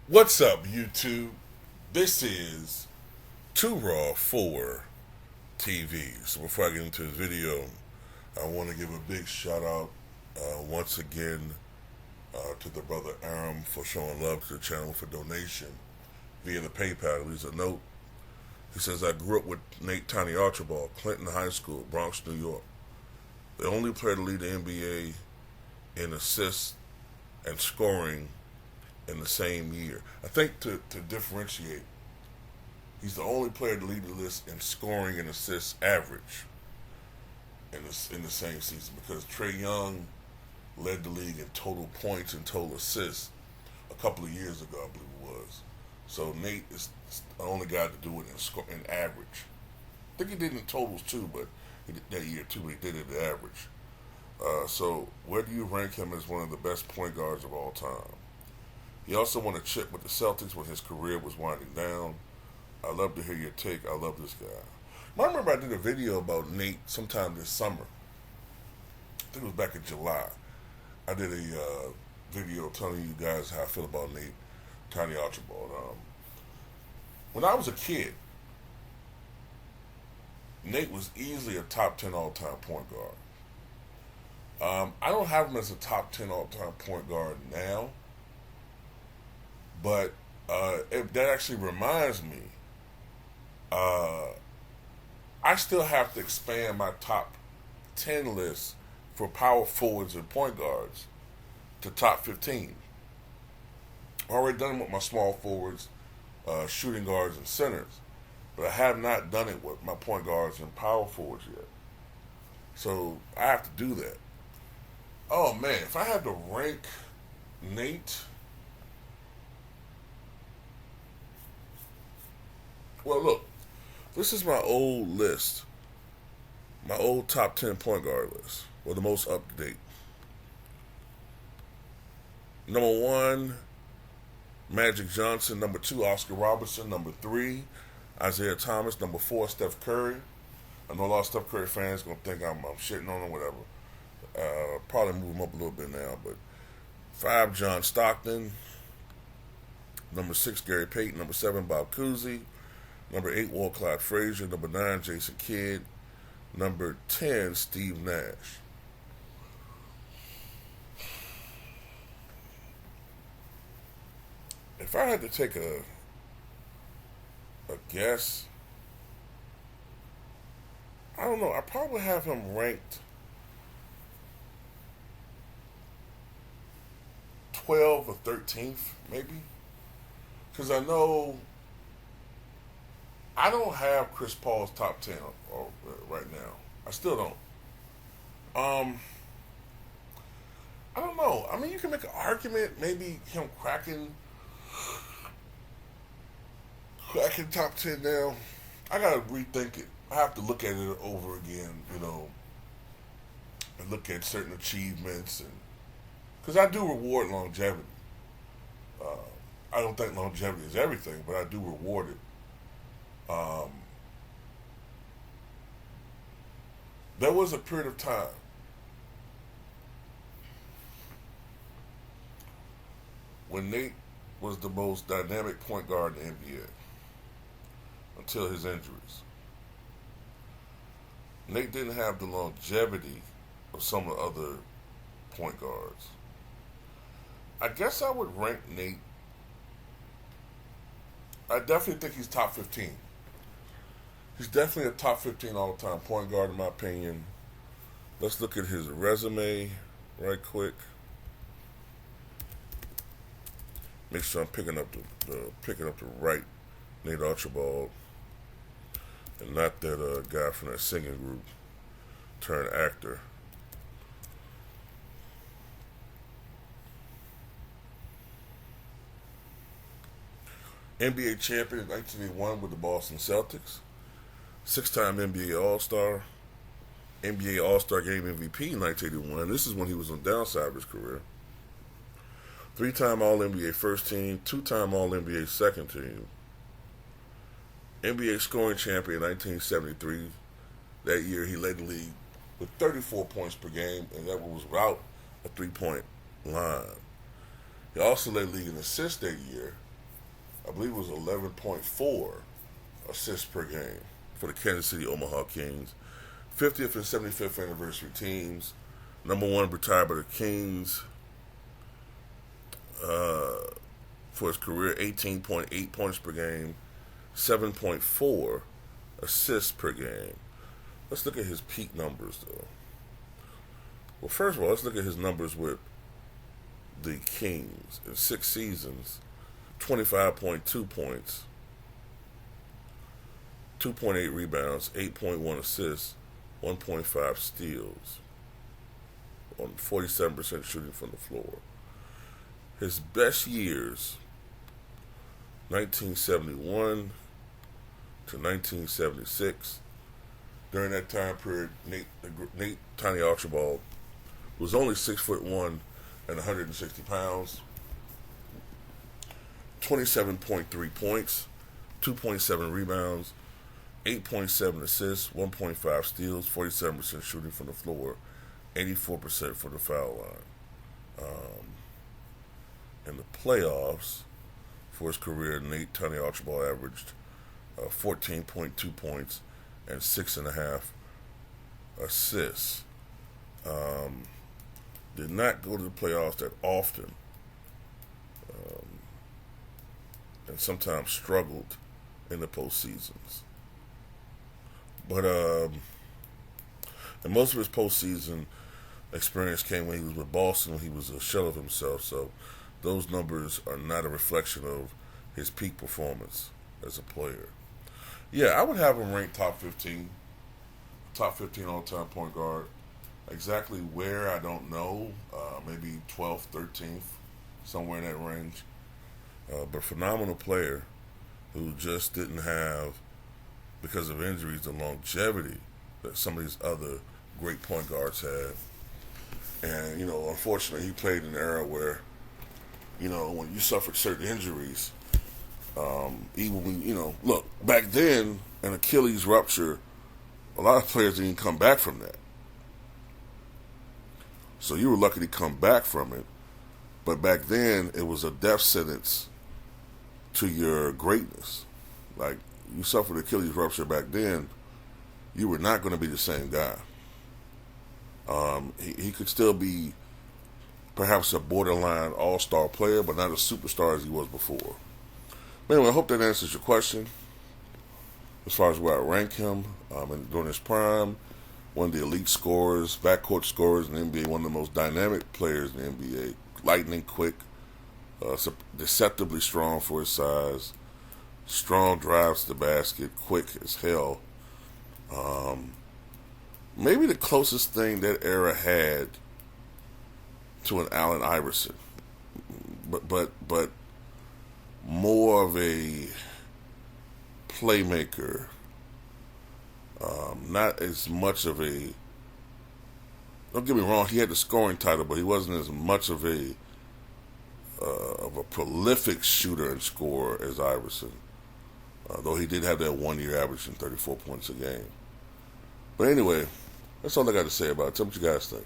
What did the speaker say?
What's up, YouTube? This is Too Raw for TV. So before I get into this video, I want to give a big shout out once again to the brother Aram for showing love to the channel for donation via the PayPal. He leaves a note. He says, I grew up with Nate Tiny Archibald, Clinton High School, Bronx, New York. The only player to lead the NBA in assists and scoring in the same year. I think to differentiate, he's the only player to lead the list in scoring and assists average in the same season, because Trae Young led the league in total points and total assists a couple of years ago, I believe it was. So Nate is the only guy to do it in average. I think he did it in totals too, but he did that year too, but he did it in average. So where do you rank him as one of the best point guards of all time? He also won a chip with the Celtics when his career was winding down. I'd love to hear your take. I love this guy. I remember I did a video about Nate sometime this summer. I think it was back in July. I did a video telling you guys how I feel about Nate Tiny Archibald. When I was a kid, Nate was easily a top 10 all-time point guard. I don't have him as a top 10 all-time point guard now, but that actually reminds me, I still have to expand my top 10 list for power forwards and point guards to top 15. I've already done it with my small forwards, shooting guards, and centers, but I have not done it with my point guards and power forwards yet. So I have to do that. Oh man, if I had to rank Nate, well, look, this is my old list, my old top 10 point guard list, or the most up to date. Number 1, Magic Johnson. Number 2, Oscar Robertson. Number 3, Isaiah Thomas. Number 4, Steph Curry. I know a lot of Steph Curry fans going to think I'm shitting on him, whatever. Probably move him up a little bit now, but 5, John Stockton. Number 6, Gary Payton. Number 7, Bob Cousy. Number 8, Walt Clyde Frazier. Number 9, Jason Kidd. Number 10, Steve Nash. If I had to take a guess, I don't know. I probably have him ranked 12th or 13th, maybe. Because I know I don't have Chris Paul's top 10 right now. I still don't. I don't know. I mean, you can make an argument, maybe him cracking top 10 now. I gotta rethink it. I have to look at it over again, and look at certain achievements, and because I do reward longevity. I don't think longevity is everything, but I do reward it. There was a period of time when Nate was the most dynamic point guard in the NBA until his injuries. Nate didn't have the longevity of some of the other point guards. I guess I would rank Nate. I definitely think he's top 15. He's definitely a top 15 all-time point guard in my opinion. Let's look at his resume right quick. Make sure I'm picking up the right Nate Archibald, and not that guy from that singing group turned actor. NBA champion in 1981 with the Boston Celtics. 6-time NBA All-Star. NBA All-Star Game MVP in 1981. This is when he was on the downside of his career. 3-time All-NBA First Team. 2-time All-NBA Second Team. NBA Scoring Champion in 1973. That year he led the league with 34 points per game, and that was without a three-point line. He also led the league in assists that year I believe it was 11.4 assists per game for the Kansas City Omaha Kings. 50th and 75th anniversary teams. Number one retired by the Kings for his career, 18.8 points per game, 7.4 assists per game. Let's look at his peak numbers, though. Well, first of all, let's look at his numbers with the Kings. In 6 seasons, 25.2 points, 2.8 rebounds, 8.1 assists, 1.5 steals, on 47% shooting from the floor. His best years, 1971 to 1976. During that time period, Nate Tiny Archibald was only 6'1" and 160 pounds. 27.3 points, 2.7 rebounds, 8.7 assists, 1.5 steals, 47% shooting from the floor, 84% from the foul line. In the playoffs, for his career, Nate Tiny Archibald averaged 14.2 points and 6.5 assists. Did not go to the playoffs that often, and sometimes struggled in the postseasons. But and most of his postseason experience came when he was with Boston, when he was a shell of himself. So those numbers are not a reflection of his peak performance as a player. Yeah, I would have him ranked top 15 all-time point guard. Exactly where, I don't know. Maybe 12th, 13th, somewhere in that range. But phenomenal player who just didn't have, because of injuries, the longevity that some of these other great point guards had. And, unfortunately, he played in an era where, when you suffered certain injuries, even when, look, back then, an Achilles rupture, a lot of players didn't come back from that. So you were lucky to come back from it. But back then, it was a death sentence to your greatness. Like, you suffered Achilles rupture back then, you were not going to be the same guy. He could still be perhaps a borderline all-star player, but not a superstar as he was before. But anyway, I hope that answers your question. As far as where I rank him during his prime, one of the elite scorers, backcourt scorers in the NBA, one of the most dynamic players in the NBA, lightning quick, deceptively strong for his size, strong drives to the basket, quick as hell. Maybe the closest thing that era had to an Allen Iverson, but more of a playmaker, not as much of a, don't get me wrong, he had the scoring title, but he wasn't as much of a prolific shooter and scorer as Iverson, though he did have that 1 year averaging 34 points a game. But anyway, that's all I got to say about it. Tell me what you guys think.